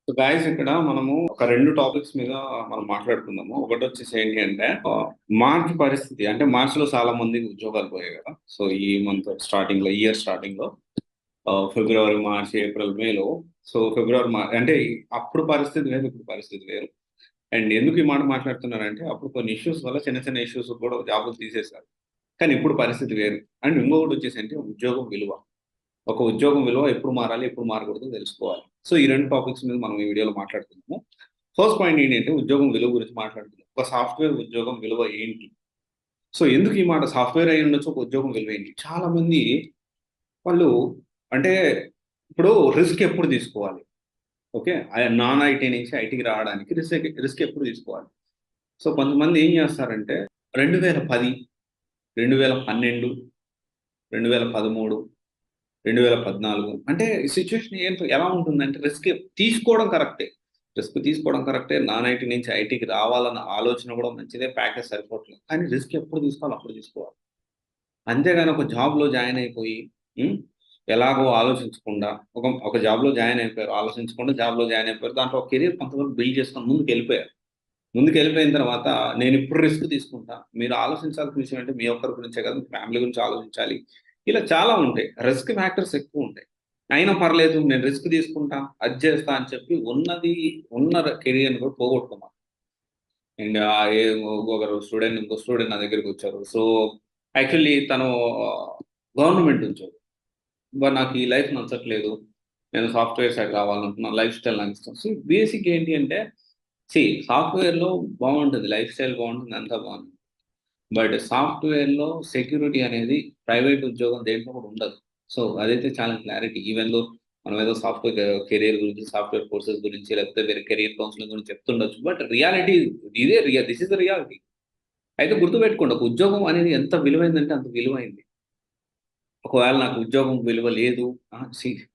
So guys ఇక్కడ మనము ఒక రెండు టాపిక్స్ మీద మనం మాట్లాడుకుందాము. ఒకటి వచ్చేసి ఏంటి అంటే మార్చ్ పరిస్థితి అంటే మార్చ్ లో చాలా మందికి ఉద్యోగాలు పోయాయి కదా. సో ఈ మంత్ స్టార్టింగ్ లో ఇయర్ స్టార్టింగ్ లో ఫిబ్రవరి మార్చ్ ఏప్రిల్ మేలో. సో ఫిబ్రవరి అంటే అప్పుడు పరిస్థితి వేరు, ఇప్పుడు పరిస్థితి వేరు. అండ్ ఎందుకు ఈ మాట మాట్లాడుతున్నారంటే అప్పుడు కొన్ని ఇష్యూస్ వల్ల చిన్న చిన్న ఇష్యూస్ కూడా జాబులు తీసేశారు. కానీ ఇప్పుడు పరిస్థితి వేరు. అండ్ ఇంకొకటి వచ్చేసి అంటే ఉద్యోగం విలువ. ఒక ఉద్యోగం విలువ ఎప్పుడు మారాలి, ఎప్పుడు మారకూడదు తెలుసుకోవాలి. సో ఈ రెండు టాపిక్స్ మీద మనం ఈ వీడియోలో మాట్లాడుతున్నాము. ఫస్ట్ పాయింట్ ఏంటంటే ఉద్యోగం విలువ గురించి మాట్లాడుతున్నాం. ఒక సాఫ్ట్వేర్ ఉద్యోగం విలువ ఏంటి? సో ఎందుకు ఈ మాట సాఫ్ట్వేర్ అయి ఉండొచ్చు, ఒక ఉద్యోగం విలువ ఏంటి? చాలా మంది వాళ్ళు అంటే ఇప్పుడు రిస్క్ ఎప్పుడు తీసుకోవాలి? ఓకే, నాన్ ఐటీ నుంచి ఐటీకి రావడానికి రిస్క్ ఎప్పుడు తీసుకోవాలి? సో కొంతమంది ఏం చేస్తారంటే 2010, 2012, 2013, 2014 అంటే సిచ్యువేషన్ ఏంటో ఎలా ఉంటుందంటే రిస్క్ తీసుకోవడం కరెక్టే. రిస్క్ తీసుకోవడం కరెక్టే. నాన్ ఐటీ నుంచి ఐటీకి రావాలన్న ఆలోచన కూడా మంచిదే. ప్యాకేజ్ సరిపోవట్లేదు. కానీ రిస్క్ ఎప్పుడు తీసుకోవాలి అప్పుడు తీసుకోవాలి. అంతేగాని ఒక జాబ్‌లో జాయిన్ అయిపోయి హ్మ్. ఎలాగో ఆలోచించకుండా ఒక ఒక జాబ్‌లో జాయిన్ అయిపోయారు. ఆలోచించకుండా జాబ్‌లో జాయిన్ అయిపోయారు. దాంట్లో ఒక కెరియర్ కొంతవరకు బిల్డ్ చేసుకొని ముందుకెళ్ళిపోయారు. ముందుకెళ్ళిపోయిన తర్వాత నేనిప్పుడు రిస్క్ తీసుకుంటా. మీరు ఆలోచించాల్సిన విషయం అంటే మీ ఒక్కరి గురించే కాదు, మీ ఫ్యామిలీ గురించి ఆలోచించాలి. ఇలా చాలా ఉంటాయి. రిస్క్ ఫ్యాక్టర్స్ ఎక్కువుంటాయి. అయినా పర్లేదు నేను రిస్క్ తీసుకుంటా, అది చేస్తా అని చెప్పి ఉన్న కెరియర్‌ని కూడా పోగొట్టుకున్నాం. అండ్ ఒకరు స్టూడెంట్ ఇంకో స్టూడెంట్ నా దగ్గరికొచ్చారు. సో, యాక్చువల్లీ తను గవర్నమెంట్ ఉద్యోగి. నాకు ఈ లైఫ్ నచ్చట్లేదు. నేను సాఫ్ట్‌వేర్ సైడ్ రావాలనుకుంటున్నా. లైఫ్ స్టైల్ నాకిష్టం. సో, బేసిక్ ఏంటి అంటే సాఫ్ట్‌వేర్‌లో బావుంటది. లైఫ్ స్టైల్ బావుంటుంది. అంతా బావుంది. బట్ సాఫ్ట్‌వేర్‌లో సెక్యూరిటీ అనేది ప్రైవేట్ ఉద్యోగం దేంట్లో కూడా ఉండదు. సో, అదైతే చాలా క్లారిటీ. ఈవెన్ దో మనం ఏదో సాఫ్ట్‌వేర్ కెరియర్ గురించి, సాఫ్ట్‌వేర్ కోర్సెస్ గురించి, లేకపోతే వేరే కెరియర్ కౌన్సిలింగ్ గురించి చెప్తుండొచ్చు. But reality this is the reality. అయితే గుర్తుపెట్టుకోండి. ఒక ఉద్యోగం అనేది ఎంత విలువైందంటే అంత విలువైంది. ఒకవేళ నాకు ఉద్యోగం విలువ లేదు.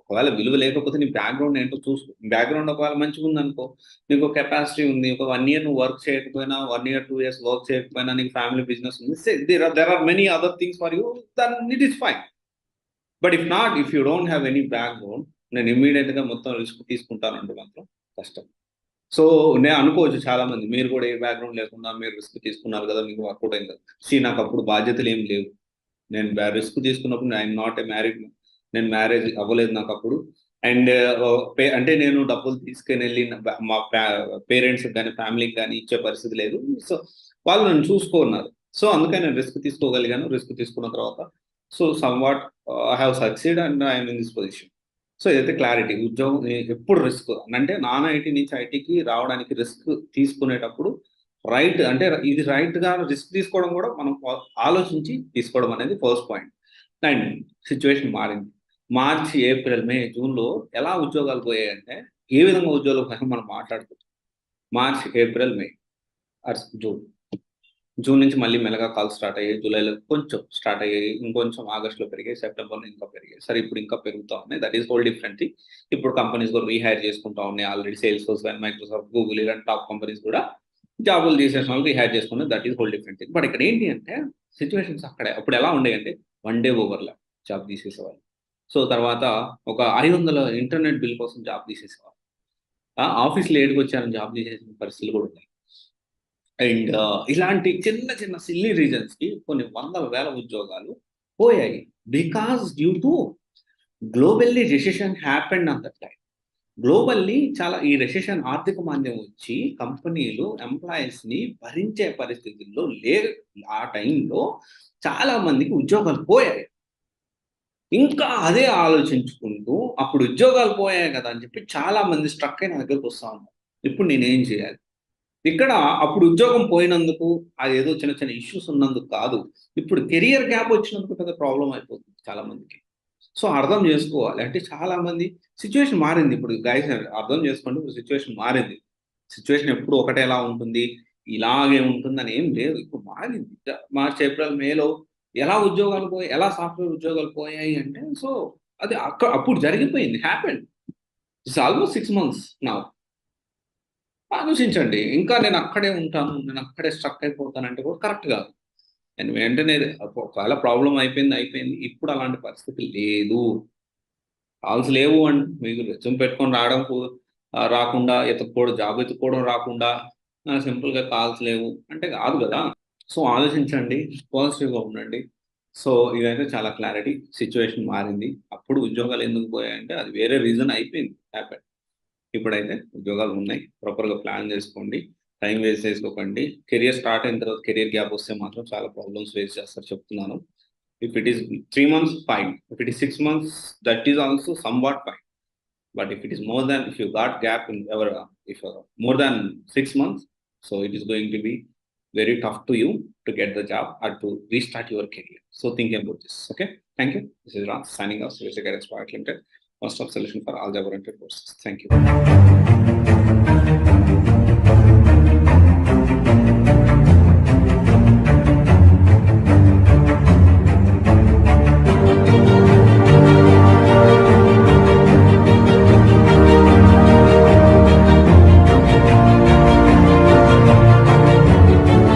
ఒకవేళ విలువ లేకపోతే నీ బ్యాక్‌గ్రౌండ్ ఏంటో చూసుకో. బ్యాక్‌గ్రౌండ్ ఒకవేళ మంచిగుందనుకో, నీకు కెపాసిటీ ఉంది. ఒక 1 ఇయర్ నువ్వు వర్క్ చేయకపోయినా, 1 ఇయర్, 2 ఇయర్స్ వర్క్ చేయకపోయినా, నీకు ఫ్యామిలీ బిజినెస్ ఉంది. There are many other things for you. Then it is fine. But if you don't have any background, నేను ఇమ్మీడియేట్‌గా మొత్తం రిస్క్ తీసుకుంటానంటే మాత్రం కష్టం. సో, నేను అనుకోవచ్చు చాలామంది మీరు కూడా ఏ బ్యాక్‌గ్రౌండ్ లేకుండా మీరు రిస్క్ తీసుకున్నారు కదా! మీకు వర్కౌట్ అయింది కదా! నాకప్పుడు బాధ్యతలేమి లేవు. నేను రిస్క్ తీసుకున్నప్పుడు ఐయామ్ నాట్ ఎ మ్యారీడ్. నేను మ్యారేజ్ అవ్వలేదు నాకప్పుడు. అండ్ అంటే నేను డబ్బులు తీసుకొనెళ్ళి మా పేరెంట్స్‌కి గాని, ఫ్యామిలీకి గాని ఇచ్చే పరిస్థితి లేదు. సో, వాళ్ళు నన్ను చూసుకున్నారు. సో, అందుకని నేను రిస్క్ తీసుకోగలిగాను. రిస్క్ తీసుకున్న తర్వాత so, somewhat I have succeed and I am in this position. So, ఇదైతే క్లారిటీ. ఉద్యోగం ఎప్పుడు రిస్క్ అంటే నాన్ ఐటీ నుంచి ఐటీకి రావడానికి రిస్క్ తీసుకునేటప్పుడు అంటే ఇది రైట్‌గా రిస్క్ తీసుకోవడం కూడా మనం ఆలోచించి తీసుకోవడం అనేది ఫస్ట్ పాయింట్. అండ్ సిట్యుయేషన్ మారింది. మార్చ్, ఏప్రిల్, మే, జూన్‌లో ఎలా ఉద్యోగాలు పోయాయంటే, ఏ విధంగా ఉద్యోగాలు పోయాయో మనం మాట్లాడుకుందాం. March, April, May June. June నుంచి మళ్ళీ మెల్లగా కాల్స్ స్టార్ట్ అయ్యాయి. జూలైలో కొంచెం స్టార్ట్ అయ్యాయి. ఇంకొంచెం ఆగస్ట్‌లో పెరిగాయి. సెప్టెంబర్‌లో ఇంకా పెరిగాయి. సరే ఇప్పుడు ఇంకా పెరుగుతా ఉన్నాయి. That is whole different thing. ఇప్పుడు కంపెనీస్ కూడా రీహైర్ చేసుకుంటా ఉన్నాయి. ఆల్రెడీ సేల్స్ ఫోర్స్ గాని, మైక్రోసాఫ్ట్, గూగుల్ ఇలాంటి టాప్ కంపెనీస్ కూడా జాబులు తీసేసిన వాళ్ళు రీహైర్ చేసుకున్నారు. That is whole different thing. But ఇక్కడ ఏంటి అంటే సిట్యుయేషన్స్ అక్కడే. అప్పుడు ఎలా ఉండేయంటే వన్ డే ఓవర్‌లాప్ జాబ్ తీసేసేవాళ్ళు. సో తర్వాత ఒక 500 ఇంటర్నెట్ బిల్ కోసం జాబ్ తీసేసేవాళ్ళు. ఆఫీస్‌లో ఏడికొచ్చారని జాబ్ తీసేసిన పరిస్థితులు కూడా ఉన్నాయి. అండ్ ఇలాంటి చిన్న చిన్న సిల్లీ రీజన్స్‌కి కొన్ని వందల వేల ఉద్యోగాలు పోయాయి. Because due to globally recession happened on that time. Globally చాలా ఈ రిసెషన్ ఆర్థిక మాంద్యం వచ్చి కంపెనీలు ఎంప్లాయీస్‌ని భరించే పరిస్థితుల్లో లేరు. ఆ టైంలో చాలా మందికి ఉద్యోగాలు పోయాయి. ఇంకా అదే ఆలోచించుకుంటూ అప్పుడు ఉద్యోగాలు పోయాయి కదా! అని చెప్పి చాలా మంది స్ట్రక్ అయి నా దగ్గరకొస్తా ఉన్నారు. ఇప్పుడు నేనేం చేయాలి? ఇక్కడ అప్పుడు ఉద్యోగం పోయినందుకు అదేదో చిన్న చిన్న ఇష్యూస్ ఉన్నందుకు కాదు. ఇప్పుడు కెరియర్ గ్యాప్ వచ్చినందుకు పెద్ద ప్రాబ్లమ్ అయిపోతుంది చాలా మందికి. సో, అర్థం జేసుకోవాలి. అంటే చాలా మంది సిట్యుయేషన్ మారింది. ఇప్పుడు గైస్ అర్థం చేసుకోండి. ఇప్పుడు సిట్యుయేషన్ మారింది. సిట్యుయేషన్ ఎప్పుడు ఒకటేలా ఉంటుంది. ఇలాగే ఉంటుందని ఏం లేదు. ఇప్పుడు మారింది. మార్చ్, ఏప్రిల్, మేలో ఎలా సాఫ్ట్‌వేర్ ఉద్యోగాలు పోయాయి అంటే సో, అది అప్పుడు జరిగిపోయింది. Happened. It's almost 6 months now. ఆలోచించండి. ఇంకా నేను అక్కడే ఉంటాను. నేను అక్కడే స్ట్రక్ అయిపోతానంటే కూడా కరెక్ట్ కాదు. నేను వెంటనే ఒకవేళ ప్రాబ్లమ్ అయిపోయింది, అయిపోయింది. ఇప్పుడు అలాంటి పరిస్థితి లేదు. కాల్స్ లేవు మీకు రెజ్యూమ్ పెట్టుకొని రావడం రాకుండా ఎత్తుక్కోవడం, జాబ్ ఎత్తుక్కోవడం రాకుండా సింపుల్గా కాల్స్ లేవు అంటే కాదు కదా. సో ఆలోచించండి, పాజిటివ్గా ఉండండి. సో ఇదైతే చాలా క్లారిటీ. సిచ్యువేషన్ మారింది. అప్పుడు ఉద్యోగాలు ఎందుకు పోయాయంటే అది వేరే రీజన్ అయిపోయింది, హ్యాపెన్. ఇప్పుడైతే ఉద్యోగాలు ఉన్నాయి. ప్రాపర్గా ప్లాన్ చేసుకోండి. టైం వేస్ట్ చేసుకోకండి. కెరియర్ స్టార్ట్ అయిన తర్వాత కెరియర్ గ్యాప్ వస్తే మాత్రం చాలా ప్రాబ్లమ్స్ ఫేస్ చేస్తారు, చెప్తున్నాను. If it is 3 months, fine. If it is 6 months, that is also some what fine. But if it is more than, if you got gap in ever, if more than 6 months, so it is going to be very tough to you to get the job or to restart your career. So think about this. Okay. Thank you. This is Ram signing off. Service Expert Limited, one stop solution for all job oriented courses. Thank you.